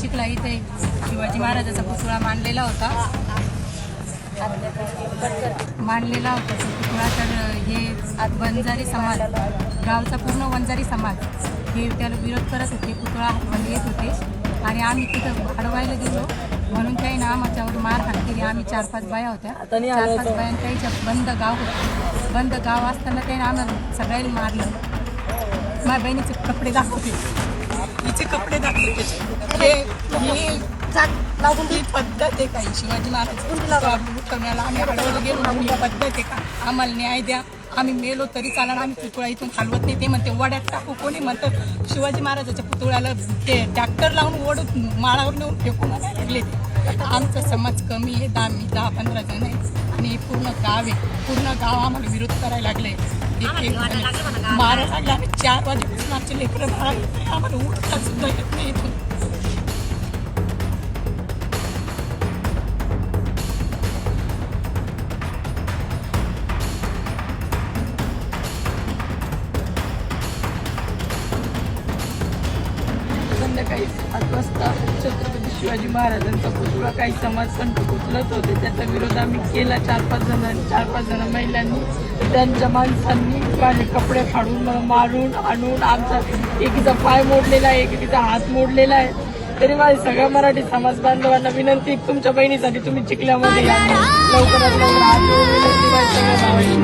चिखला इथे शिवाजी महाराजाचा पुतळा मांडलेला होता तो पुतळा. तर हे वंजारी समाज, गावचा पूर्ण वंजारी समाज हे त्याला विरोध करत होते, पुतळा हातमध्ये येत होते आणि आम्ही तिथं अडवायला गेलो म्हणून काही ना आमच्यावर मारहाण केली. आम्ही 4-5 बाया होत्या, 4-5 बायांना त्याच्या बंद गाव होतं. बंद गाव असताना त्याने आम्हाला सगळ्यांनी मारलं. माझ्या बहिणीचे कपडे दाखवते, हिचे कपडे दाखवते. हे लागून ही पद्धत आहे काही शिवाजी महाराज उठवण्याला आम्ही अडवलं गेलो ही पद्धत आहे का? आम्हाला न्याय द्या. आम्ही मेलो तरी चालणार, आम्ही पुतळा इथून हलवत नाही. ते म्हणते वड्यात टाकू, कोणी म्हणतं शिवाजी महाराजाच्या पुतळ्याला ते ट्रॅक्टर लावून ओढत माळावर नेऊन फेकून लागले. आमचा समाज कमी आहे, 10-15 जण आहे आणि पूर्ण गाव आहे. पूर्ण गाव आम्हाला विरोध करायला लागले. मारा लागला. आम्ही 4 वाजेपासून आमचे लेकरं बाळा आम्हाला उठता सुद्धा येत नाही इथून. संध्याकाळी 7 वाजता छत्रपती शिवाजी महाराजांचा पुतळा काही समाजसंत उचलत होते, त्याचा विरोध आम्ही केला. 4-5 जण महिलांनी, त्यांच्या माणसांनी माझे कपडे फाडून मारून आणून आमचा एकीचा पाय मोडलेला आहे, एकीचा हात मोडलेला आहे. तरी माझ्या सगळ्या मराठी समाज बांधवांना विनंती, तुमच्या बहिणीसाठी तुम्ही चिखल्यामध्ये या, लवकरात लवकर हात